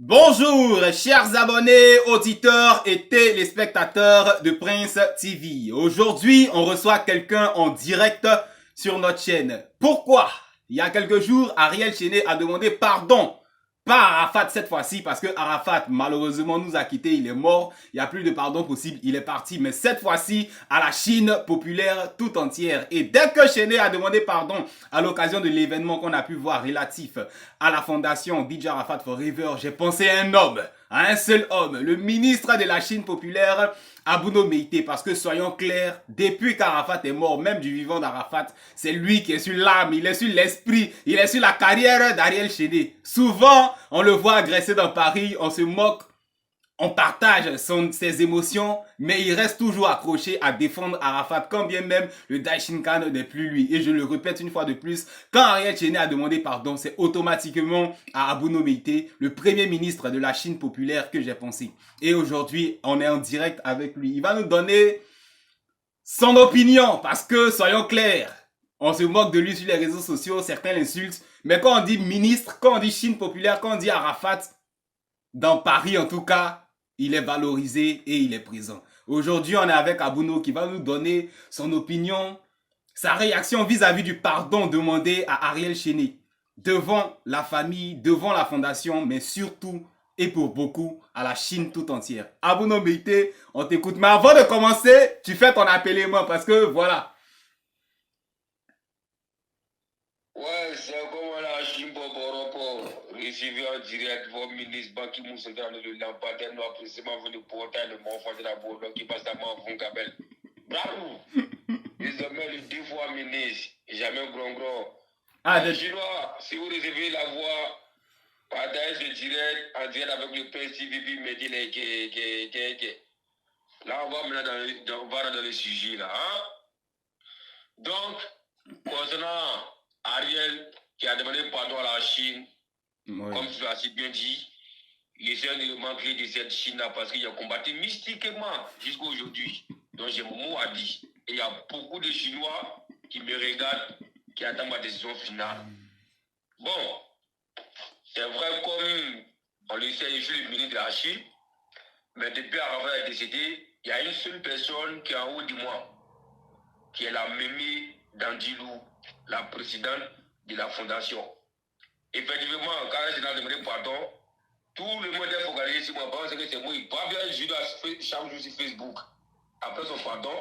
Bonjour, chers abonnés, auditeurs et téléspectateurs de Prince TV. Aujourd'hui, on reçoit quelqu'un en direct sur notre chaîne. Pourquoi? Il y a quelques jours, Ariel Chéné a demandé pardon. Pas Arafat cette fois-ci, parce que Arafat, malheureusement, nous a quittés, il est mort. Il n'y a plus de pardon possible, il est parti. Mais cette fois-ci, à la Chine populaire tout entière. Et dès que Chéné a demandé pardon à l'occasion de l'événement qu'on a pu voir relatif à la fondation DJ Arafat Forever, j'ai pensé à un homme, à un seul homme, le ministre de la Chine populaire, Abouno Meïté, parce que soyons clairs, depuis qu'Arafat est mort, même du vivant d'Arafat, c'est lui qui est sur l'âme, il est sur l'esprit, il est sur la carrière d'Ariel Chéné. Souvent, on le voit agresser dans Paris, on se moque, on partage ses émotions, mais il reste toujours accroché à défendre Arafat, quand bien même le Daishinkan n'est plus lui. Et je le répète une fois de plus, quand Ariel Chéné a demandé pardon, c'est automatiquement à Abouno Meïté, le premier ministre de la Chine populaire, que j'ai pensé. Et aujourd'hui, on est en direct avec lui. Il va nous donner son opinion, parce que, soyons clairs, on se moque de lui sur les réseaux sociaux, certains l'insultent, mais quand on dit ministre, quand on dit Chine populaire, quand on dit Arafat, dans Paris en tout cas, il est valorisé et il est présent. Aujourd'hui, on est avec Abouno qui va nous donner son opinion, sa réaction vis-à-vis du pardon demandé à Ariel Chéné devant la famille, devant la fondation, mais surtout et pour beaucoup à la Chine tout entière. Abouno Meïté, on t'écoute. Mais avant de commencer, tu fais ton appel-moi parce que voilà. Ouais, c'est comme la Chine pour rapport. Recevoir en direct vos ministres Baki Moussa dans le lampadaire noir précisément venu porter le mot de la bourre qui passe à mon fond Gabel. Bravo! Ils ont mis les deux fois ministre, jamais gros. Ah, Les Chinois, si vous recevez la voix, partagez en direct avec le PSTV, mais dites là, on va maintenant dans le sujet là. Hein? Donc, concernant Ariel qui a demandé pardon à la Chine, oui, comme tu l'as si bien dit, il essaie de manquer de cette Chine-là parce qu'il a combattu mystiquement jusqu'à aujourd'hui. Donc j'ai mon mot à dire. Et il y a beaucoup de Chinois qui me regardent, qui attendent ma décision finale. Bon, c'est vrai comme on le sait, je suis le ministre de la Chine, mais depuis Arafat est décédé, il y a une seule personne qui est en haut de moi, qui est la Mémé Dandilou, la présidente de la fondation. Effectivement, quand je a demandé pardon, tout le monde est focalisé sur moi parce que c'est moi. Il parle bien, je dois chaque jour sur Facebook. Après son pardon,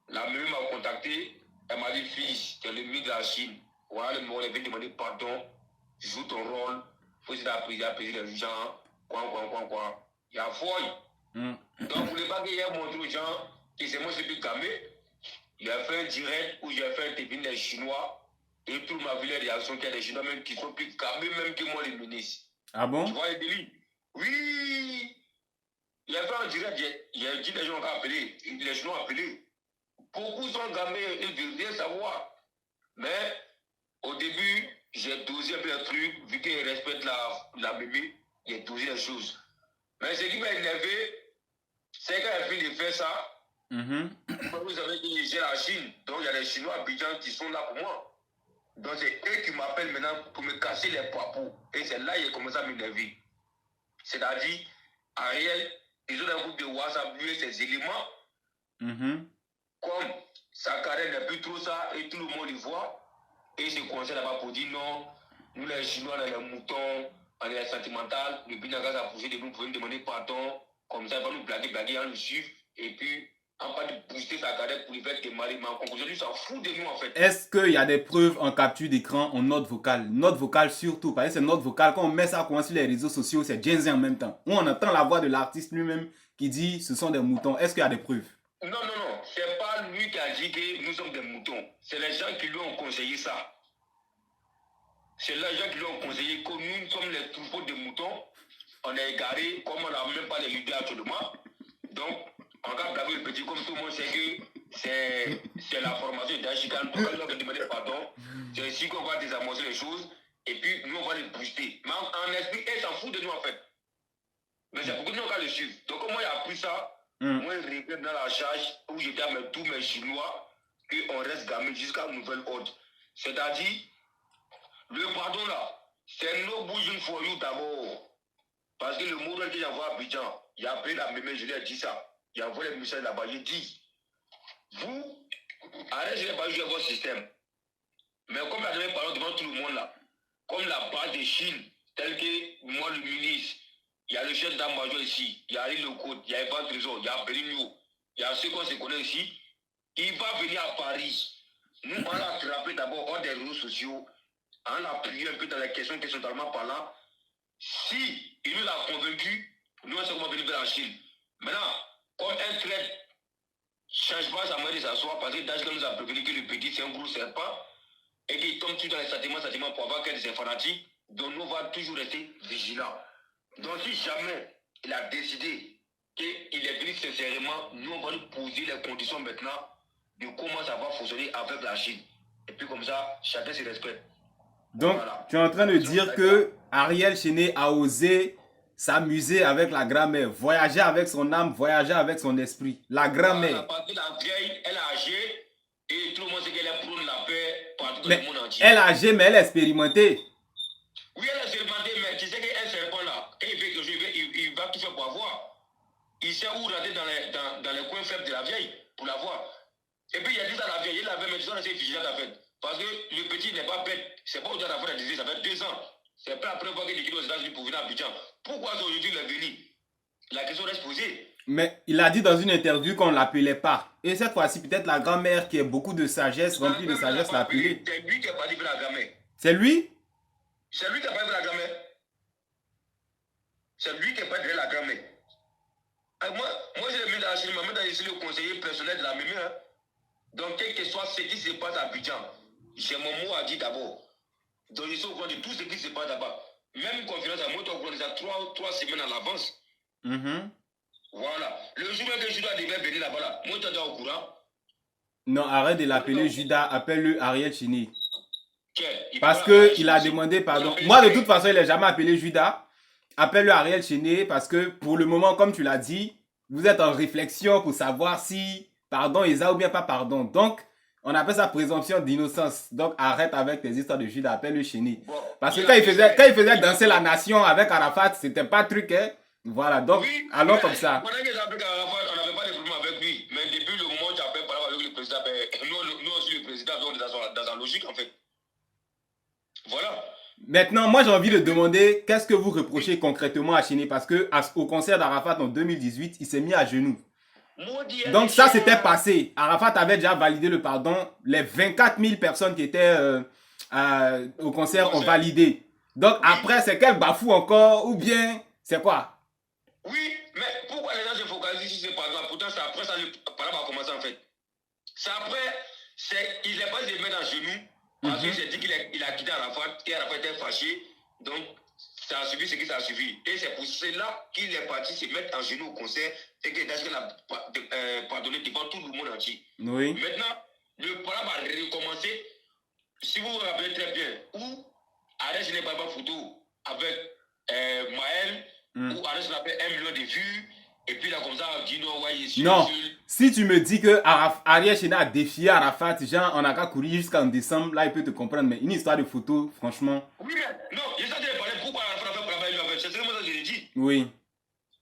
la Mémé m'a contacté. Elle m'a dit, fils, tu es le ministre de la Chine. Voilà, le moment où elle veut demander pardon, joue ton rôle, faut essayer d'apaiser les gens, quoi. Il y a folie. Donc, vous ne voulez pas qu'il y ait montré aux gens que c'est moi qui suis gamé. Il a fait un direct où j'ai fait un technique des Chinois et tout m'a vu les réactions qu'il y a des Chinois même qui sont plus gamés même que moi les ministres. Ah bon? Tu vois les délits? Oui! Il a fait un direct, il a dit les gens ont appelé, les Chinois ont appelé. Beaucoup sont gamés et ne veulent rien savoir. Mais au début, j'ai dosé un peu le truc, vu qu'ils respectent la bébé, j'ai dosé les choses. Mais ce qui m'a énervé, c'est quand il a fini de faire ça. Vous savez que j'ai la Chine, donc il y a des Chinois habitants qui sont là pour moi. Donc c'est eux qui m'appellent maintenant pour me casser les papous. Et c'est là qu'il a commencé à m'énerver. C'est-à-dire, Ariel, ils ont un groupe de WhatsApp, vu ces éléments. Comme sa carrière n'est plus trop ça, et tout le monde le voit. Et ils se conseillent là-bas pour dire non, nous les Chinois, on est les moutons, on est les sentimental, le Binagas a poussé de nous pour nous demander pardon. Comme ça, il va nous blaguer, on le suit. Et puis, en pas de booster sa carrière pour lui faire démarrer. Mais en conclusion, lui s'en fout de nous en fait. Est-ce qu'il y a des preuves en capture d'écran en note vocale? Note vocale surtout, parce que c'est note vocale, quand on met ça sur les réseaux sociaux, c'est Gen en même temps. Où on entend la voix de l'artiste lui-même qui dit ce sont des moutons. Est-ce qu'il y a des preuves? Non, c'est pas lui qui a dit que nous sommes des moutons. C'est les gens qui lui ont conseillé ça. C'est les gens qui lui ont conseillé que nous sommes les troupeaux de moutons. On est égarés, comme on n'a même pas les leaders actuellement. Donc, on va blaguer le petit comme tout le monde sait que c'est la formation d'Achikan. Donc, quand on va demander pardon, c'est ici qu'on va désamorcer les choses. Et puis, nous, on va les booster. Mais en esprit, ils s'en foutent de nous, en fait. Mais c'est beaucoup de gens qui le suivent. Donc, moi, j'ai appris ça. Moi, je regrette dans la charge où j'étais avec tous mes Chinois qu'on reste gamin jusqu'à nouvel ordre. C'est-à-dire, le pardon là, c'est no bouging for you d'abord. Parce que le modèle que j'envoie à Abidjan, il a appelé la mémé, je lui ai dit ça. Il a envoyé le message là-bas. Il dit, vous, arrêtez, je n'ai pas joué votre système. Mais comme la dernière parole devant tout le monde là, comme la base de Chine, tel que moi le ministre, il y a le chef d'état-major ici, il y a Ali Lecote, il y a Evan Trésor, il y a Beligno, il y a ceux qu'on se connaît ici, il va venir à Paris. Nous, on l'a attrapé d'abord hors des réseaux sociaux, on l'a prié un peu dans les questions qui sont totalement parlant. Si il nous a convaincu, nous on sait comment venir vers la Chine. Maintenant, comme un trait ne change pas sa manière de s'asseoir, parce que Dajka nous a prévenu que le petit c'est un gros serpent, et qu'il tombe tout dans les sentiments pour avoir quelques fanatiques, donc nous on va toujours rester vigilants. Donc si jamais il a décidé qu'il est venu sincèrement, nous on va lui poser les conditions maintenant de comment ça va fonctionner avec la Chine. Et puis comme ça, chacun se respecte. Donc, voilà. Tu es en train de dire que Ariel Chéné a osé s'amuser avec la grand-mère, voyager avec son âme, voyager avec son esprit. La grand-mère. Parce que la vieille, elle a âgé et tout le monde sait qu'elle est prône la paix partout dans le monde entier. Elle a âgé, mais elle est expérimentée. Oui, elle est expérimentée, mais tu sais qu'un serpent là, quand il fait quelque chose, il va tout faire pour avoir. Il sait où rentrer dans les coins faibles de la vieille pour l'avoir. Et puis il a dit à la vieille, il avait, mais tu dois rester vigilant en fait. Parce que le petit n'est pas bête. C'est pas au-delà de la fin de la disease, ça fait 2 ans. C'est pas la première fois qu'il est quitté aux États-Unis pour venir à Abidjan. Pourquoi aujourd'hui il est venu? La question reste posée. Mais il a dit dans une interview qu'on ne l'appelait pas. Et cette fois-ci, peut-être la grand-mère qui a beaucoup de sagesse, remplie de sagesse, l'a appelé. C'est lui qui a parlé de la grand-mère. C'est lui? C'est lui qui a parlé de la grand-mère. C'est lui qui a parlé de la grand-mère. Moi, j'ai mis dans la Chine, je mets ici le conseiller personnel de la mémé. Hein. Donc, quel que soit ce qui se passe à Abidjan, j'ai mon mot à dire d'abord. Donc, je suis au courant de tout ce qui se passe là-bas. Même une conférence à moi, tu es au courant de ça 3 semaines à l'avance. Voilà. Le jour que Judas devait venir là-bas, là, moi, tu es au courant. Non, arrête de l'appeler Judas, appelle-le Ariel Chéné. Parce qu'il a demandé pardon. Moi, de toute façon, il n'a jamais appelé Judas. Appelle-le Ariel Chéné parce que pour le moment, comme tu l'as dit, vous êtes en réflexion pour savoir si pardon Isa ou bien pas pardon. Donc, on appelle ça présomption d'innocence. Donc, arrête avec tes histoires de Judas, appelle-le Chéné. Bon, parce que quand il faisait danser la nation avec Arafat, c'était pas truc, hein. Voilà, donc, oui, allons comme ça. Pendant que j'ai appelé Arafat, on n'avait pas de problème avec lui. Mais depuis le moment où tu appelles par avec le président, nous aussi, le président, on est dans la logique, en fait. Voilà. Maintenant, moi j'ai envie de demander qu'est-ce que vous reprochez concrètement à Chéné parce que au concert d'Arafat en 2018, il s'est mis à genoux. Donc ça c'était passé. Arafat avait déjà validé le pardon. Les 24 000 personnes qui étaient au concert ont validé. Donc après c'est quel bafou encore ou bien c'est quoi? Oui, mais pourquoi les gens se focalisent sur ce pardon? Pourtant c'est après ça le pardon va commencer en fait. C'est après, il n'est pas se mettre à genoux. Parce qu'il s'est dit qu'il a quitté Arafat et Arafat était fâché. Donc, ça a suivi ce qui ça a suivi. Et c'est pour cela qu'il est parti se mettre en genoux au concert et qu'il a pardonné devant tout le monde entier. Oui. Maintenant, le problème va recommencer. Si vous vous rappelez très bien, où Arès n'est pas photo avec Maël, où Arès n'a fait 1 million de vues. Et puis là, comme ça, on dit non, ouais, non. Si tu me dis que Ariel Chéné a défié Arafat, genre, on n'a qu'à courir jusqu'en décembre, là, il peut te comprendre. Mais une histoire de photo, franchement. Oui, mais non, je sais de parler pourquoi Arafat a fait travailler lui en fait. C'est ce que moi, je l'ai dit. Oui.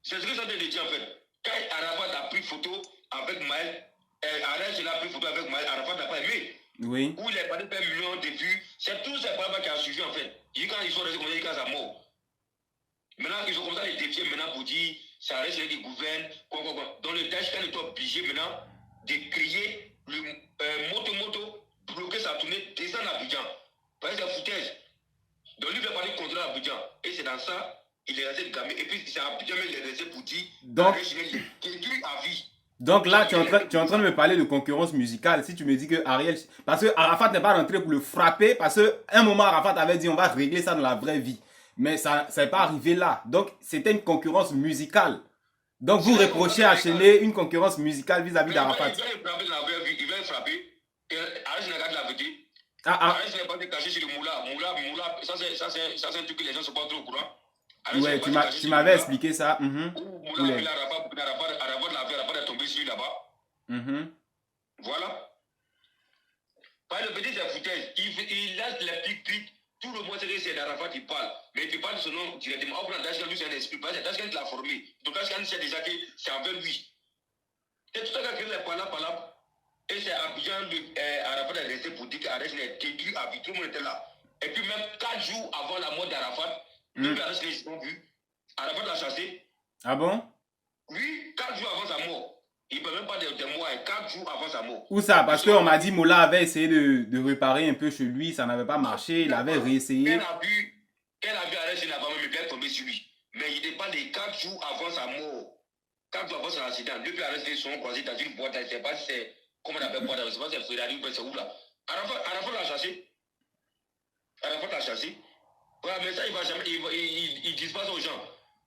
C'est ce que je l'ai dit en fait. Quand Arafat a pris photo avec Maël, Ariel Chéné a pris photo avec Maël, Arafat n'a pas aimé. Oui. Où il est parti faire 1 million de vues. C'est tous ces problèmes qui ont suivi en fait. Quand ils sont restés comme ça, jusqu'à sa mort. Maintenant, ils ont comme ça les défier maintenant pour dire. Ça reste les gouvernes, dans le tâche, quand il est obligé maintenant de créer le moto, bloquer sa tournée, descendre à Abidjan. Parce que c'est foutaise. Donc lui, il va parler contre Abidjan. Et c'est dans ça, il est resté gamé. Et puis c'est Abidjan, mais il est resté pour dire, donc, détruit à vie. Donc là, tu es en train de me parler de concurrence musicale. Si tu me dis que Ariel... Parce que Arafat n'est pas rentré pour le frapper, parce qu'à un moment, Arafat avait dit, on va régler ça dans la vraie vie. Mais ça n'est pas arrivé là. Donc, c'était une concurrence musicale. Donc, vous reprochez à Chéné une concurrence musicale vis-à-vis d'Arafat. Il va le frapper dans la vraie vie. Il va le frapper. Et Arès n'a pas de la vérité. Arès n'a pas de cacher sur le moula. Moula, ça c'est un truc que les gens ne sont pas trop au courant. Ouais, tu m'avais expliqué ça. Moula, Arafat est tombé sur lui là-bas. Voilà. Par le petit, c'est foutaise. Il laisse les pics Tout le monde sait que c'est d'Arafat qui parle. Mais tu parles de son nom directement. On prend Tashkan, lui, c'est un esprit. Parce que Tashkan, il l'a formé. Donc Tashkan sait déjà que c'est envers lui. C'est tout ça qui a créé les palabres. Et c'est Abidjan, Arafat est resté pour dire qu'Arès est détruit à vie. Tout le monde était là. Et puis même 4 jours avant la mort d'Arafat, depuis Arès, ils ont vu. Arafat l'a chassé. Ah bon? Oui, 4 jours avant sa mort. Il ne peut même pas de mois, 4 jours avant sa mort. Où ça? Parce qu'on m'a dit Mola avait essayé de réparer un peu chez lui, ça n'avait pas marché, il avait réessayé. Qu'elle a vu Arès, il n'a pas même bien tombé sur lui. Mais il dépend des 4 jours avant sa mort. 4 jours avant son accident. Depuis Arès, ils sont croisés dans une boîte, je ne sais pas si c'est. Comment on appelle boîte, je ne sais pas si c'est Ferrari ou c'est où là. Arafat l'a chassé. Arafat l'a chassé. Voilà, mais ça, il va jamais. Ils disent pas ça aux gens.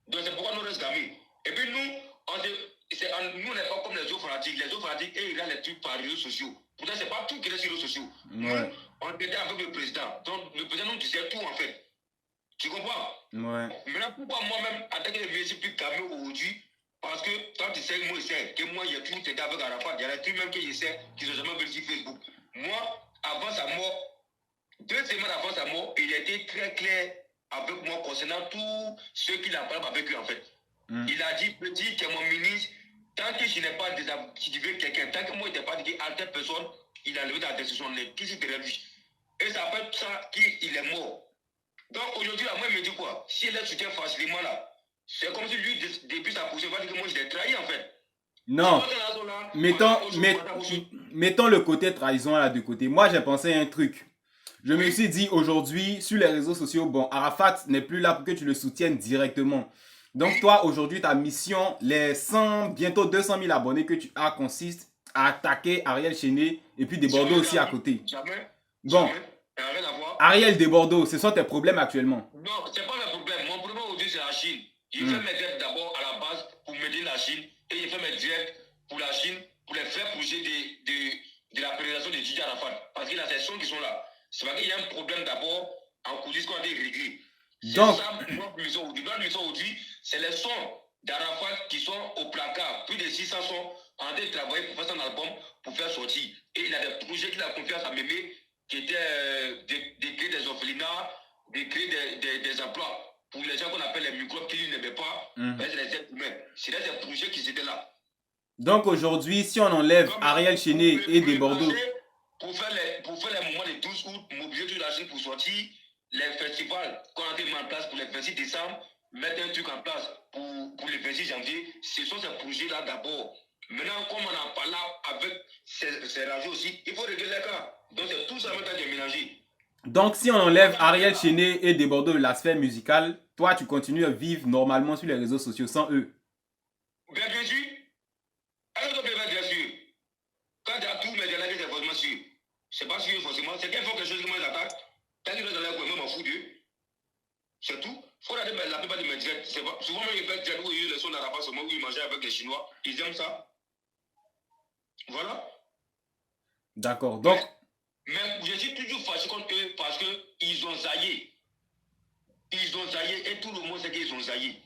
Donc c'est pourquoi nous restons gamés. Et puis nous, nous n'est pas comme les autres fanatiques. Les autres fanatiques, ils regardent les trucs par les réseaux sociaux. Pourtant, c'est pas tout qui est sur les réseaux sociaux. Ouais. Nous, on était avec le président. Donc le président nous disait tout en fait. Tu comprends? Ouais. Maintenant, pourquoi moi-même, en tant que je suis plus calme aujourd'hui? Parce que quand tu sais, moi, je sais que moi, il y a toujours été avec Arafat. Il y a des trucs même que je sais qui ne sont jamais venus sur Facebook. Moi, avant sa mort, 2 semaines avant sa mort, il était très clair avec moi concernant tout ce qu'il a parlé avec lui en fait. Il a dit, petit, tu es mon ministre, tant que je n'ai pas désactivé quelqu'un, tant que moi je n'ai pas dit à telle personne, il a levé la décision, on est toujours derrière lui. Et ça fait ça qu'il est mort. Donc aujourd'hui, là, moi, il me dit quoi? Si elle est soutient facilement là, c'est comme si lui, depuis sa position, il va dire que moi je l'ai trahi en fait. Non. Mettons le côté trahison là de côté. Moi, j'ai pensé à un truc. Je me suis dit aujourd'hui, sur les réseaux sociaux, bon, Arafat n'est plus là pour que tu le soutiennes directement. Donc toi, aujourd'hui, ta mission, les 100, bientôt 200 000 abonnés que tu as consiste à attaquer Ariel Chéné et puis des Bordeaux aussi à côté. Bon, Ariel des Bordeaux, ce sont tes problèmes actuellement. Non, ce n'est pas mes problèmes. Mon problème aujourd'hui, c'est la Chine. Il fait mes directs d'abord à la base pour m'aider la Chine et il fait mes directs pour la Chine pour les faire bouger de la pérennisation de Didier Arafat. Parce qu'il y a ces sons qui sont là. C'est parce qu'il y a un problème d'abord en coulisses qu'on a été réglé. Donc, ça, moi, aujourd'hui, c'est les sons d'Arafat qui sont au placard. Plus de 600 sons en train de travailler pour faire son album, pour faire sortir. Et il a des projets qu'il a confiés à sa mémé qui étaient de créer des orphelinats, de créer des emplois pour les gens qu'on appelle les microbes qui n'aimaient pas. C'est les êtres humains. C'est des projets qui étaient là. Donc aujourd'hui, si on enlève Ariel Chéné et des Bordeaux. Pour faire les moments de 12 août, mobiliser toute la Chine pour sortir, les festivals qu'on a mis en place pour le 26 décembre, mettre un truc en place pour le 26 janvier, ce sont ces projets-là d'abord. Maintenant, comme on en parle avec ces radios aussi, il faut régler les cas. Donc c'est tout ça maintenant qui est mélangé. Donc si on enlève Ariel Chéné et des Bordeaux de la sphère musicale, toi tu continues à vivre normalement sur les réseaux sociaux sans eux. Bien sûr. Alors bien sûr. Quand il y a tout, mais il y en a qui sont forcément sûr. C'est pas sûr forcément. C'est qu'ils font quelque chose qui moi j'attaque. Tant qu'ils sont dans la cour, moi m'en fous d'eux. C'est tout. Il faut regarder la plupart de mes directs. Souvent, même ils font direct où ils sont dans la face au moment où ils mangeaient avec les Chinois. Ils aiment ça. Voilà. D'accord. Donc. Mais je suis toujours fâché contre eux parce qu'ils ont zaillé. Ils ont zaillé et tout le monde sait qu'ils ont zaillé.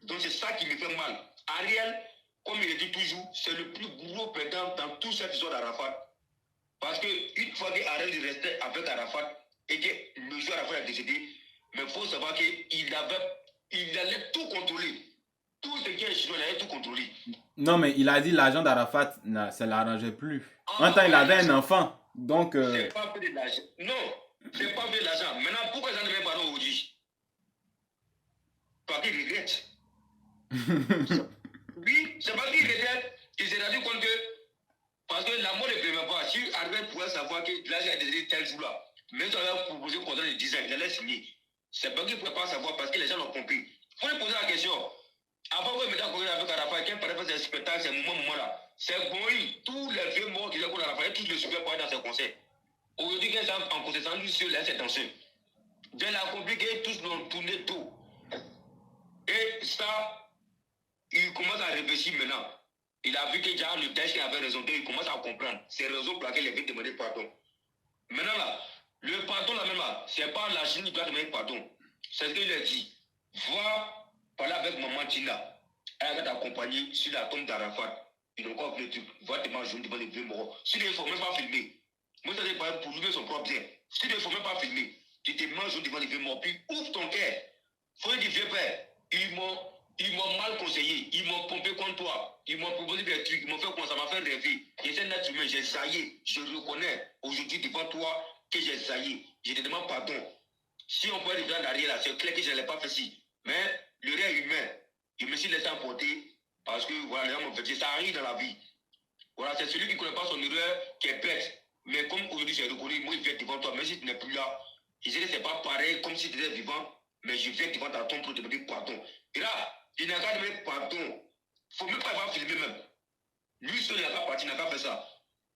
Donc c'est ça qui me fait mal. Ariel, comme il le dit toujours, c'est le plus gros perdant dans toute cette histoire d'Arafat. Parce qu'une fois qu'Ariel restait avec Arafat et que le jour Arafat est décédé, mais il faut savoir qu'il allait tout contrôler. Tout ce qui est chinois, il allait tout contrôler. Non, mais il a dit l'argent d'Arafat, ça ne l'arrangeait plus. En temps, il avait un enfant. Donc. C'est pas fait de l'argent. Non, c'est pas fait de l'argent. Maintenant, pourquoi ça ne met pas aujourd'hui? Parce qu'il regrette. Oui, c'est parce qu'il regrette. Il s'est rendu compte que. Parce que la mort ne permet pas. Si Ariel pouvait savoir que là, j'ai décidé tel jour-là, même si on avait proposé un contrat de 10 ans, il allait signer. C'est pas qu'il ne pouvait pas savoir parce que les gens l'ont compris. Il faut lui poser la question. Avant que je me dise avec Arafat, quand il fait ses spectacles, ces moments-là, c'est bon, tous les vieux morts qui ont Arafat, tous les super dans ses concerts. Aujourd'hui, quand ils sont en concert, lui seul, là, c'est danseur. Dieu l'a compliqué, tous l'ont tourné tout. Et ça, il commence à réfléchir maintenant. Il a vu que déjà le texte avait raison, donc il commence à comprendre. C'est raison pour laquelle il veut demander pardon. Maintenant là, le pardon là même là, c'est pas la Chine qui doit demander pardon. C'est ce qu'il a dit. Va parler avec maman Tina. Elle va t'accompagner sur la tombe d'Arafat. Il n'a encore vu le truc. Va te manger devant les vieux morts. S'il ne faut même pas filmer. Moi, ça n'est pas pour lui son propre bien. S'il ne faut même pas filmer. Tu te manges devant les vieux morts, puis ouvre ton cœur. Faut dire, vieux père, ils m'ont mal conseillé, ils m'ont pompé contre toi, ils m'ont proposé des trucs, ils m'ont fait quoi, ça m'a fait rêver. J'étais un être humain, j'ai saillé, je reconnais aujourd'hui devant toi que j'ai saillé. Je te demande pardon. Si on peut revenir en arrière là, c'est clair que je ne l'ai pas fait si. Mais le rêve humain, je me suis laissé emporter parce que voilà, les gens m'ont fait, ça arrive dans la vie. Voilà, c'est celui qui ne connaît pas son erreur qui est bête. Mais comme aujourd'hui j'ai reconnu, moi je viens devant toi, même si tu n'es plus là, je sais que ce n'est pas pareil comme si tu étais vivant, mais je viens devant ta tombe pour te demander pardon. Et là, il n'a qu'à demander pardon. Il ne faut même pas avoir filmé même. Lui seul, il n'a pas parti, il n'a pas fait ça.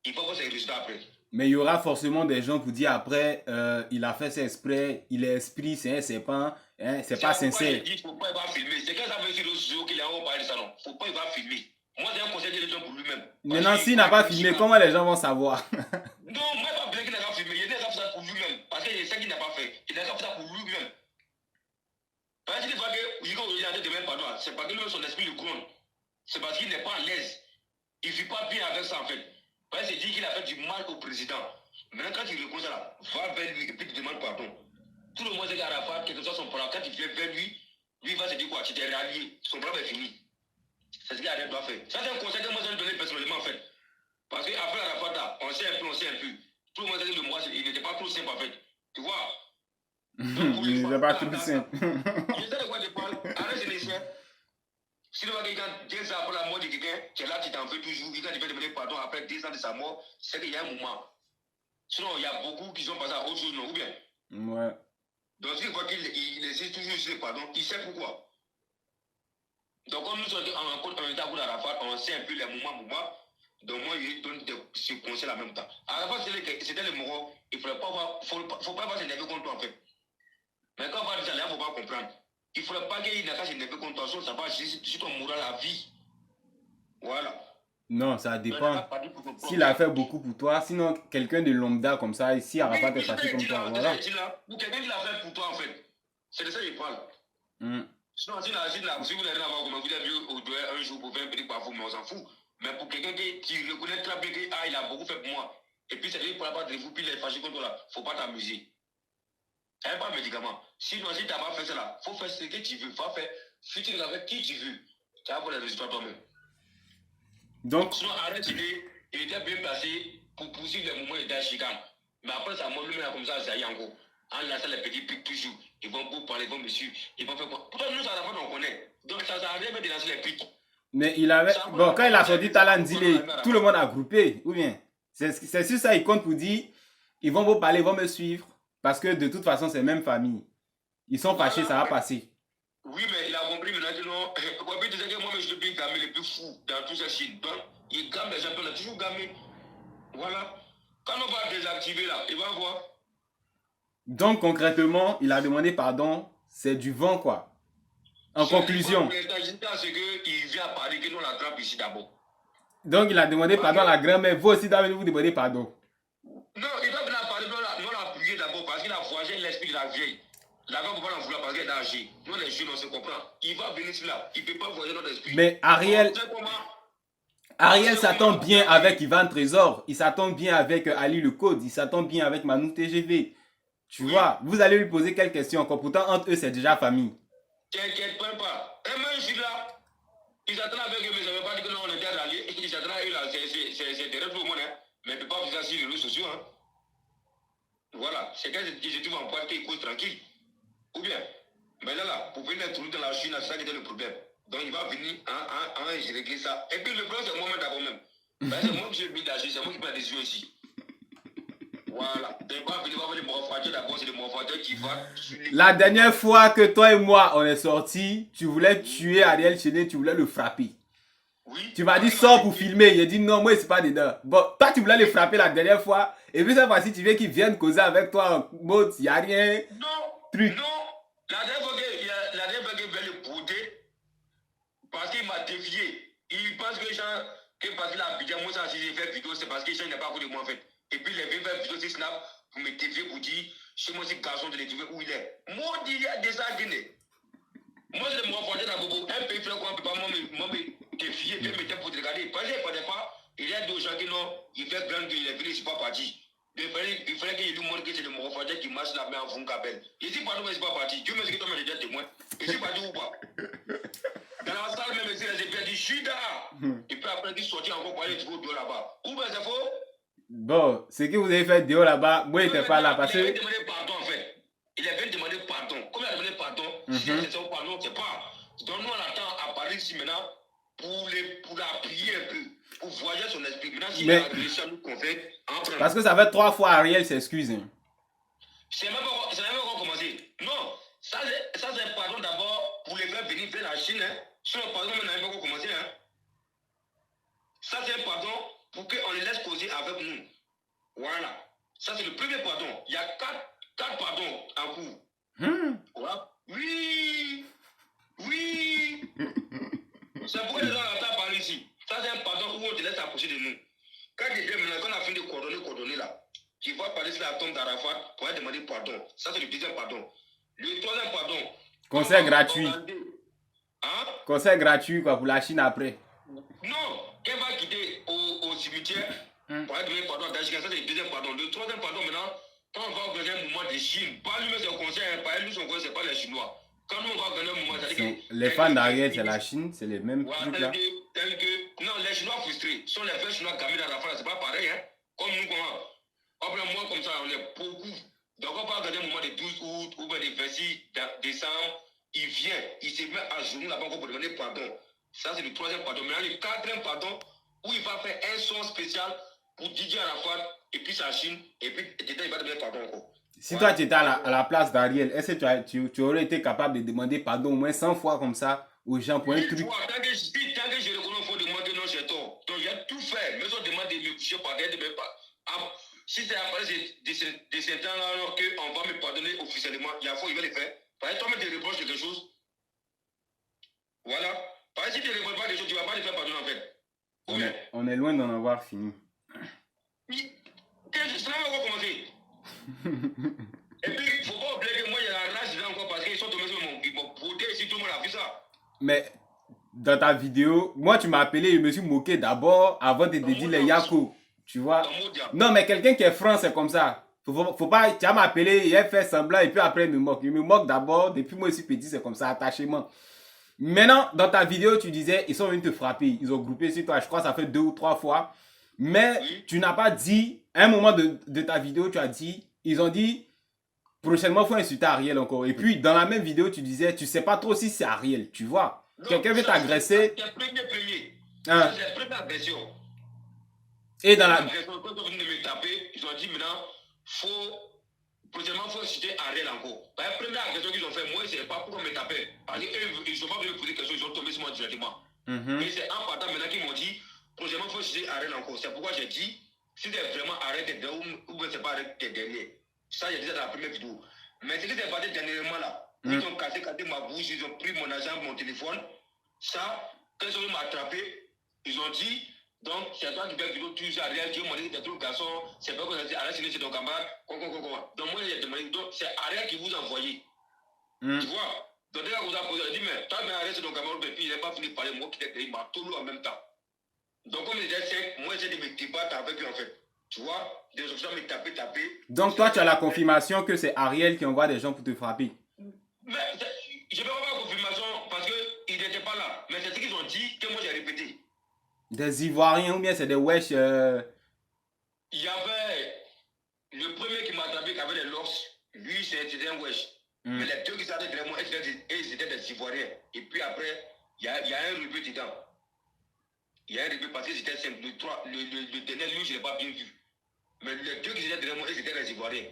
Il faut voir ses résultats après. Mais il y aura forcément des gens pour dire après, il a fait ça exprès, il est esprit, c'est un serpent, hein, c'est pas sincère. Il ne faut pas y avoir filmé. C'est quand ça veut dire sur les réseaux qu'il a parlé de ça, non. Il ne faut pas y avoir filmé. Moi, c'est un conseil de les gens pour lui-même. Maintenant, s'il n'a pas filmé, comment les gens vont savoir? Non, moi, pas besoin qu'il n'a pas filmé. Il n'a pas fait ça pour lui-même. Parce que c'est ça qu'il n'a pas fait. Il n'a pas fait ça pour lui-même. Parce que des fois que il a de même pardon, c'est parce que lui, son esprit le gronde. C'est parce qu'il n'est pas à l'aise. Il ne vit pas bien avec ça, en fait. Parce qu'il dit qu'il a fait du mal au président. Maintenant, quand il reconnaît ça, va vers lui et puis tu demandes pardon. Tout le monde sait qu'Arafat, quel que soit son programme, quand il vient vers lui, lui il va se dire quoi? Tu t'es rallié. Son programme est fini. C'est ce qu'il doit faire. Ça, c'est un conseil que moi, je vais donner personnellement, en fait. Parce qu'après Arafat, on sait un peu, on sait un peu. Tout le monde sait que le mois, il n'était pas trop simple, en fait. Tu vois? Il n'est pas tout simple. Je sais de quoi je parle. Arrête les chiens. Si le gars dit ça après la mort de quelqu'un, tu es là, tu t'en veux toujours. Quand tu vas demander pardon après 10 ans de sa mort, c'est qu'il y a un moment. Sinon, il y a beaucoup qui sont passés à autre chose, non? Ou bien? Ouais. Donc, s'il voit qu'il insiste toujours sur le pardon, il sait pourquoi. Donc, comme nous sommes en état pour Arafat, on sait un peu les moments. Donc, moi, je donne ce conseil en même temps. Arafat, c'était le mort. Il ne faut pas avoir s'énerver contre toi, en fait. Mais quand on va dire ça, il ne faut pas comprendre. Il ne faudrait pas qu'il n'a qu'à s'énerver contre toi, ça va sur ton moral à la vie. Voilà. Non, ça dépend. S'il a fait beaucoup pour toi, sinon quelqu'un de lambda comme ça, ici Arafat est fâché comme toi, voilà. Ou quelqu'un qui l'a fait pour toi, en fait. C'est de ça qu'il parle. Sinon, si vous l'avez là-bas, comme vous avez vu au doigt un jour pour faire un petit parfum, mais on s'en fout. Mais pour quelqu'un qui reconnaît très bien qu'il a beaucoup fait pour moi, et puis c'est lui pour la part de vous, puis il est fâché contre toi là, il ne faut pas t'amuser. Il n'y a pas de médicament. Sinon, si tu n'as pas fait ça là, il faut faire ce que tu veux. Va faire futur avec qui tu veux. Tu vas voir les résultats toi-même. Donc, sinon, arrête, il était bien placé pour poursuivre les moments d'Achikam. Mais après, ça m'a lui comme ça, ça y est encore. En lançant les petits pics toujours. Ils vont vous parler, ils vont me suivre. Ils vont faire quoi? Pourtant, nous, à la fin, on connaît. Donc, ça arrive de lancer les pics. Mais il avait. Bon, quand il a sorti Talent Dile, tout le monde a groupé. Ou bien, c'est sur ça, il compte pour dire ils vont vous parler, ils vont me suivre. Parce que de toute façon, c'est même famille. Ils sont fâchés, ça va passer. Oui, mais il a compris maintenant que non. Wabi disait que moi, je suis le plus gamé, le plus fou dans tout ce shit. Donc, il gamme les gens, il a toujours gamé. Voilà. Quand on va désactiver là, il va voir. Donc, concrètement, il a demandé pardon. C'est du vent, quoi. En conclusion. C'est qu'il vient à Paris, que nous l'attrape ici d'abord. Donc, il a demandé pardon à la grand-mère. Vous aussi, vous demandez pardon. Non, il doit venir à Paris, nous l'a appuyé d'abord parce qu'il a voyagé l'esprit de la vieille. La femme ne peut pas l'en vouloir parce qu'elle est âgée. Nous, les jeunes, on se comprend. Il va venir là. Il ne peut pas voyager notre esprit. Mais Ariel s'attend bien avec Ivan Trésor. Il s'attend bien avec Ali Le Code. Il s'attend bien avec Manu TGV. Tu vois, vous allez lui poser quelques questions encore. Pourtant, entre eux, c'est déjà famille. T'inquiète pas. Et moi, je suis là. Ils attendent avec eux, mais ça ne veut pas dire que nous, on était alliés. Ils attendent avec eux là. C'est derrière tout le monde. Hein. Mais ils ne peuvent pas faire ça sur les réseaux sociaux. Hein. Voilà. C'est quand je trouve en pointe qu'ils causent tranquille. Ou bien, mais là, pour venir trouver dans la Chine, c'est ça qui était le problème. Donc il va venir en régler ça. Et puis le problème, c'est moi-même d'abord même. C'est moi qui suis mis d'agir, c'est moi qui prends la décision ici. Voilà. Donc il va venir voir les morphateurs d'abord, c'est les morphateurs qui vont. La dernière fois que toi et moi, on est sortis, tu voulais tuer Ariel Chenet, tu voulais le frapper. Oui. Tu m'as dit sors pour filmer. Il a dit non, moi, c'est pas dedans. Bon, toi, tu voulais le frapper la dernière fois. Et puis cette fois-ci, tu veux qu'il vienne causer avec toi en mode, il n'y a rien. Non. Truc. Non. La dernière fois qu'il voulait le brouter, parce qu'il m'a défié. Il pense que parce qu'il a habité moi, ça, si j'ai fait vidéo, c'est parce que les gens n'est pas à de moi en fait. Et puis, il est venu faire vidéo sur Snap pour me défier pour dire, chez moi, c'est garçon de l'étudier où il est. Moi, il y a des Guinée. Moi, je me reportais dans Bobo. Un pays frère qu'on ne peut pas me défier, puis me mettre pour te regarder. Parce qu'il ne fallait pas, il y a des gens qui non, il fait grand qu'il est venu, je ne suis pas parti. Il fallait qu'il lui montre que c'est le Morofadja qui marche la main en fond qu'appelle. Il dit pardon, mais c'est pas parti. Dieu merci que toi, mais déjà témoin. Il dit parti ou pas. Dans la salle, même si j'ai perdu, je suis là. Et puis après, il sortit encore pour aller trouver au là-bas. Ou bien c'est faux? Bon, ce que vous avez fait dehors là-bas, moi, il n'était pas là parce Il avait que. demandé pardon en fait. Il avait demandé pardon. Comme il a demandé pardon, si c'est son pardon, c'est pas. Donc nous, on attend à Paris ici maintenant pour l'appuyer un peu. Pour voyager son esprit. Maintenant, s'il a réussi à nous convaincre, parce que ça fait 3 fois Ariel s'excuse. Hein. C'est même pas commencé. Non, ça c'est pardon d'abord pour les faire venir vers la Chine. Hein. Sinon, pardon, on n'a même pas commencé. Hein. Ça c'est un pardon pour qu'on les laisse causer avec nous. Voilà. Ça c'est le premier pardon. Il y a 4 pardons en cours. Voilà. Oui. Oui. C'est pourquoi les gens attendent par ici. Ça c'est un pardon où on te laisse approcher de nous. Quand on a fini de coordonner là, tu vas parler sur la tombe d'Arafat pour aller demander pardon. Ça, c'est le deuxième pardon. Le troisième pardon. Concert gratuit. Hein? Concert gratuit quoi, pour la Chine après. Non, elle va quitter au cimetière pour aller demander pardon à Dajikan. Ça, c'est le deuxième pardon. Le troisième pardon maintenant, quand on va organiser un mouvement de Chine, pas lui-même c'est au concert, pas lui son concert, c'est pas les Chinois. Quand nous on va organiser un mouvement, c'est-à-dire que. Les fans d'Ariel, c'est la Chine, c'est les mêmes trucs là. Non, les Chinois frustrés sont les vrais Chinois gamin d'Arafat, c'est pas pareil, hein. Comme nous, comment. Après, moi, comme ça, on est beaucoup. Donc, on va regarder un moment de 12 août ou bien de 26 décembre. Il vient, il se met à genoux là-bas pour demander pardon. Ça, c'est le troisième pardon. Maintenant, le quatrième pardon, où il va faire un son spécial pour Didier Arafat et puis sa Chine. Et puis, dedans, il va demander pardon encore. Si voilà. Toi, tu étais à la place d'Ariel, est-ce que tu aurais été capable de demander pardon au moins 100 fois comme ça aux gens pour un truc? Tant que je reconnais au fond de moi que non, j'ai tort. Donc, j'ai tout fait. Mais on demande de me coucher par terre, de me pas. Si c'est après de ces temps-là, alors qu'on va me pardonner officiellement, il y a fois, il va le faire. Par exemple, toi, tu me reproches quelque chose. Voilà. Par exemple, si tu ne reproches pas quelque chose, tu ne vas pas le faire pardonner en fait. On est loin d'en avoir fini. Ça va encore commencer. Et puis, il ne faut pas oublier que moi, il y a la rage là encore parce qu'ils sont tombés sur mon beauté ici, tout le monde a vu ça. Mais dans ta vidéo, moi, tu m'as appelé, je me suis moqué d'abord avant de te dire les Yako. Tu vois? Non, mais quelqu'un qui est franc, c'est comme ça. Faut pas, tu vas m'appeler, il a fait semblant et puis après il me moque. Il me moque d'abord, depuis moi je suis petit, c'est comme ça, attachement. Maintenant, dans ta vidéo, tu disais, ils sont venus te frapper. Ils ont groupé sur toi, je crois que ça fait 2 ou 3 fois. Mais tu n'as pas dit, à un moment de ta vidéo, tu as dit, ils ont dit, prochainement, il faut insulter Ariel encore. Et puis, dans la même vidéo, tu disais, tu sais pas trop si c'est Ariel, tu vois. Quelqu'un veut t'agresser. C'est le premier. Hein? C'est la première agression. Et dans la... Quand ils viennent de me taper, ils ont dit maintenant, prochainement, il faut citer Ariel encore. La première agression qu'ils ont fait, moi, c'est pas pour me taper. Parce qu'eux, ils ne sont pas venus me poser des questions, ils ont tombé sur moi directement. Mais c'est en partant maintenant qu'ils m'ont dit, prochainement, il faut citer Ariel encore. C'est pourquoi j'ai dit, si c'est vraiment Ariel t'es derrière ou bien c'est pas Ariel t'es derrière. Ça, j'ai dit dans la première vidéo. Mais ce qui s'est passé dernièrement là, ils ont cassé ma bouche, ils ont pris mon argent, mon téléphone. Ça, quand ils ont m'attrapé, ils ont dit, donc c'est toi qui fais vidéo, tu sais Ariel, tu m'as dit que t'es tout le garçon, c'est pas qu'on a dit, Ariel, c'est ton camarade, quoi. Donc moi, j'ai demandé, donc c'est Ariel qui vous a envoyé. Tu vois? Donc dès qu'on vous a posé, il a dit, mais toi, Ariel, c'est ton camarade, et puis il n'a pas fini de parler, moi qui t'ai créé, il m'a tout lu en même temps. Donc comme il disait, moi, j'ai de me débattre avec eux en fait. Tu vois? Des gens me taper. Donc toi, tu as la confirmation que c'est Ariel qui envoie des gens pour te frapper. Mais je ne peux pas avoir la confirmation parce qu'ils n'étaient pas là. Mais c'est ce qu'ils ont dit que moi j'ai répété. Des Ivoiriens ou bien c'est des wesh Il y avait le premier qui m'a attrapé qui avait des losses. Lui, c'était un wesh. Mais les deux qui s'étaient derrière moi, ils étaient des Ivoiriens. Et puis après, il y a un rebeu dedans. Il y a un rebeu parce que c'était simple. Le dernier, lui, je ne l'ai pas bien vu. Mais les deux qui étaient derrière moi, ils étaient des Ivoiriens.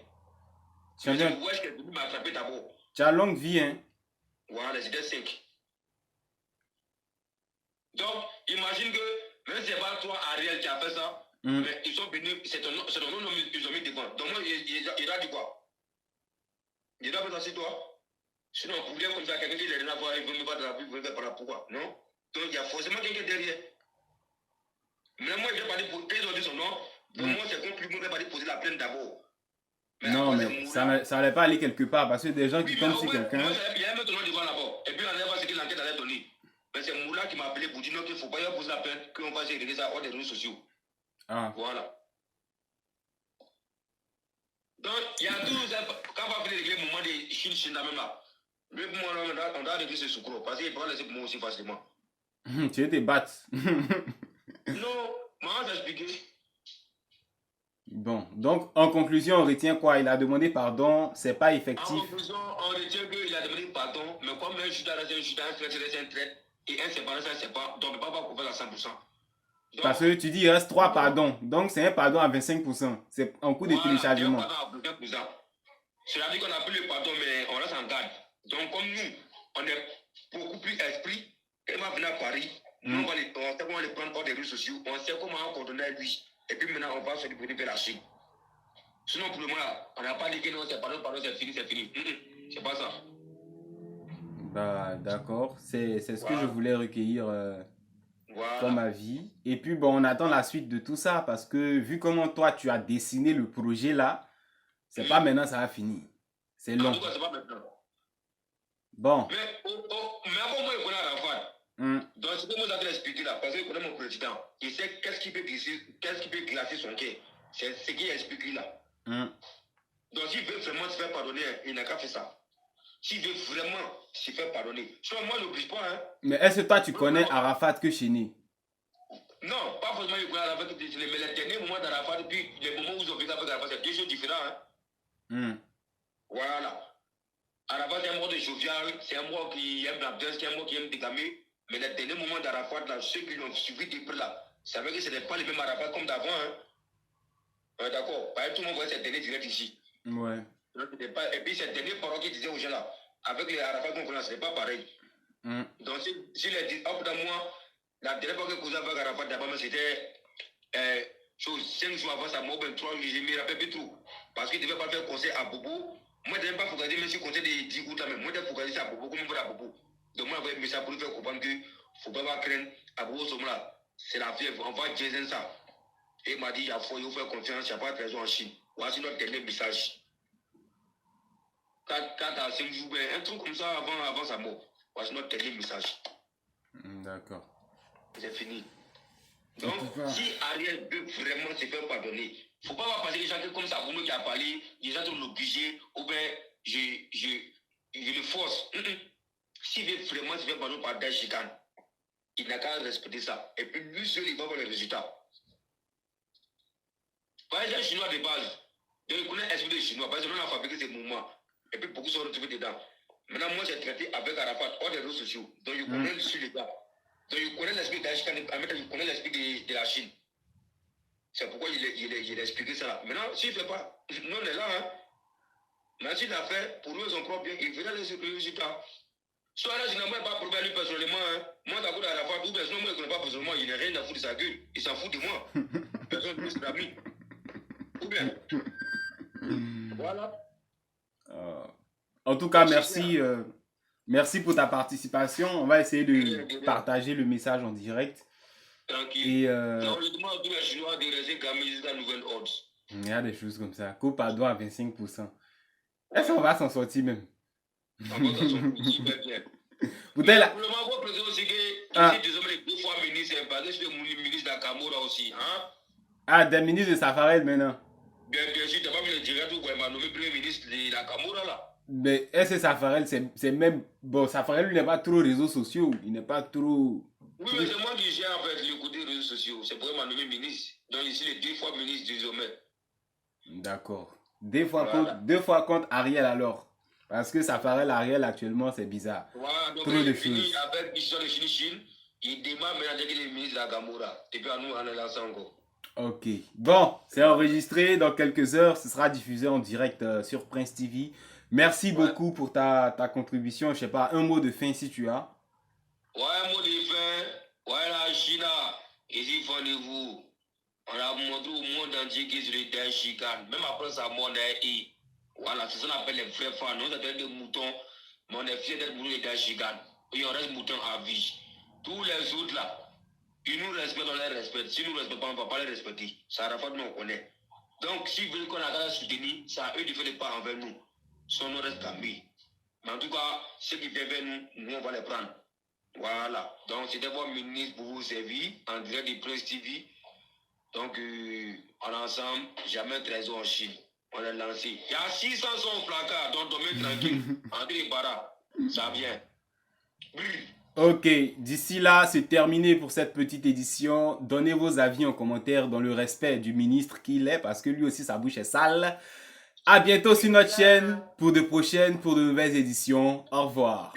C'est le wesh qui est venu m'attraper d'abord. Tu as longue vie, hein? Voilà, c'était 5. Donc, imagine que, même si c'est pas toi, Ariel, qui a fait ça, mais ils sont venus, c'est ton nom, ils ont mis devant. Donc, moi, il a dit quoi? Il doit faire ça sur toi. Sinon, pour dire comme ça, quelqu'un qui est derrière, il veut me battre la vie, il veut me faire par là, pourquoi? Non? Donc, il y a forcément quelqu'un derrière. Mais moi, je vais pas dire, quand ils ont dit son nom, pour moi, c'est compliqué, moi, je vais pas dire poser la plainte d'abord. Non, mais ça n'allait pas aller quelque part parce que des gens qui tombent sur quelqu'un. Il y a même ton nom devant là-bas. Et puis, on allait voir ce que l'enquête allait donner. Mais c'est Moula qui m'a appelé pour dire non, qu'il ne faut pas y poser la plainte, qu'on va essayer de régler ça hors des réseaux sociaux. Ah. Voilà. Donc, il y a tout ça. Quand on va finir régler le moment de Chine même là, lui, pour moi, on doit régler ce sucre parce qu'il ne peut pas laisser pour moi aussi facilement. Tu veux te battre. Non, moi, j'ai expliqué. Bon, donc en conclusion, on retient quoi? Il a demandé pardon, c'est pas En effectif. conclusion, on retient qu'il a demandé pardon, mais comme un juge reste un juge, un traité reste un traité, et un séparé, c'est un séparé, donc on ne peut pas couvrir à 100%. Parce Donc, que tu dis il reste 3 pardons. Donc c'est un pardon à 25%. C'est en cours de voilà, il y a un téléchargement. pardon à 25%. C'est-à-dire qu'on a pris le pardon, mais on reste en garde. Donc, comme nous, on est beaucoup plus esprit, et on va venir à Paris, nous, on sait comment les prendre hors des réseaux sociaux, on sait comment coordonner lui, et puis maintenant, on va se débrouiller vers la Chine. Sinon, pour le moment, on n'a pas dit que non, c'est pardon, c'est fini, c'est fini. C'est pas ça. Bah d'accord, c'est ce que Voilà. je voulais recueillir Voilà. comme avis. Et puis bon, on attend la suite de tout ça parce que vu comment toi tu as dessiné le projet là, c'est pas maintenant ça va finir. C'est En long. tout cas, c'est pas maintenant. Bon. Mais avant moi, il connaît Arafat. Donc, c'est comme moi, je vais expliquer là, parce qu'il connaît mon président. Il sait qu'est-ce qui peut glacer son cœur. C'est ce qu'il explique là. Donc, s'il veut vraiment se faire pardonner, il n'a qu'à faire ça. S'il veut vraiment se faire pardonner. Sinon, moi, je n'oblige pas. Hein. Mais est-ce que toi tu connais Arafat que Chéné? Non, pas forcément il connaît Arafat, mais les derniers moments d'Arafat, puis les moments où ils ont vécu avec Arafat, c'est deux choses différentes. Hein. Voilà. Arafat, c'est un mot de jovial, c'est un mot qui aime l'ambiance, c'est un mot qui aime dégamer. Mais les derniers moments d'Arafat, là, ceux qui l'ont suivi depuis là, ça veut dire que ce n'est pas les mêmes Arafat comme d'avant. Hein. D'accord. Par exemple, tout le monde voit ces derniers directs ici. Ouais. Et puis, ces derniers paroles qu'ils disaient aux gens là, avec les Arafat qu'on connaît, ce n'est pas pareil. Donc, si les dit, hop, dans moi, la dernière fois que vous avez avec Arafat d'abord, c'était 5 jours avant sa mort, 3 jours, je ne me rappelle plus trop. Parce qu'il ne devait pas faire conseil à Bobo. Moi, je n'aime pas focaliser, même si conseil de 10 août, mais moi, je focaliser à Bobo, comme on veut à Bobo. Donc, moi, j'avais mis ça pour lui faire comprendre qu'il ne faut pas craindre à Bobo, ce moment-là. C'est la fièvre, on va dire ça. Et il m'a dit, il faut faire confiance, il n'y a pas de raison en Chine. Voici notre dernier message. 4 à 5 jours, un truc comme ça avant sa mort. Voici notre dernier message. D'accord. C'est fini. Donc, si Ariel veut vraiment se faire pardonner, il ne faut pas passer les gens comme ça, Bruno qui a parlé, les gens sont obligés, ou bien je le force. S'il veut vraiment se faire pardonner par des chicanes, il n'a qu'à respecter ça. Et puis lui seul, il va voir les résultats. Par exemple, les Chinois de base, donc il connaît l'esprit des Chinois, parce que nous, on a fabriqué ces mouvements. Et puis beaucoup sont retrouvés dedans. Maintenant, moi, j'ai traité avec Arafat hors des réseaux sociaux. Donc, je connais sur les gars. Donc, je connais l'esprit de la Chine, je connais l'esprit de la Chine. C'est pourquoi il a expliqué ça là. Maintenant, s'il ne fait pas, nous, on est là. Hein. Mais s'il a fait, pour eux, ils ont propre bien, il verra les résultats. Soit là, je n'ai pas prouvé à lui personnellement. Hein. Moi, d'accord, Arafat, ou bien sinon, moi, je ne connais pas personnellement, il n'a rien à foutre de sa gueule. Il s'en fout de moi. Personne ne peut ami. Ou bien. Voilà. En tout cas, merci. Merci pour ta participation. On va essayer de partager le message en direct. Tranquille. Donc, je demande à tous les Chinois de rester calmes jusqu'à nouvelle ordre. Il y a des choses comme ça. Coupe pardon à 25%. Est-ce qu'on va s'en sortir même? On va s'en sortir super bien. Pour le moment, votre président aussi, ici, désormais, 2 fois ministre, c'est basé sur le ministre d'Akamura aussi. Hein? Ah, des ministres de Safarel maintenant. Bien sûr, tu n'as pas vu le direct où il m'a nommé premier ministre de l'Akamura là. Mais est-ce que Safarel, c'est même. Bon, Safarel, il n'est pas trop réseaux sociaux. Il n'est pas trop. Oui, mais c'est moi qui gère en fait le côté réseaux sociaux. C'est pour m'a nommé ministre. Donc ici, les 2 fois ministre désormais. D'accord. 2 fois contre Ariel alors. Parce que Safarel, Ariel actuellement, c'est bizarre. Voilà, donc trop il de finit choses. avec l'histoire de Chine. Il démarre maintenant avec les ministres de l'Akamura. Et puis à nous, on est là encore. Ok. Bon, c'est enregistré. Dans quelques heures, ce sera diffusé en direct sur Prince TV. Merci beaucoup pour ta contribution. Je sais pas, un mot de fin si tu as. Ouais, un mot de fin. Ouais, la Chine, ici, fondez-vous. On a montré au monde entier qu'ils sont des chicanes. Même après sa mort, voilà, c'est ça qu'on appelle les vrais fans. Nous, c'est des moutons, mais on est fiers d'être moutons et des chicanes. Et on reste moutons à vie. Tous les autres là, ils nous respectent, on les respecte. Si nous ne respectons pas, on ne va pas les respecter. Ça Arafat, nous, on connaît. Donc, s'ils veulent qu'on a qu'à soutenir, c'est à eux de faire des pas envers nous. Son nom reste amis. Mais en tout cas, ceux qui viennent vers nous, nous, on va les prendre. Voilà. Donc, c'était votre ministre pour vous servir en direct de Prince TV. Donc, on est ensemble, jamais trésor en Chine. On est lancé. Il y a 600 sons au placard, donc dormez tranquille. André Bara, ça vient. Brrr. Ok, d'ici là, c'est terminé pour cette petite édition. Donnez vos avis en commentaire dans le respect du ministre qu'il est, parce que lui aussi, sa bouche est sale. À bientôt sur notre chaîne pour de nouvelles éditions. Au revoir.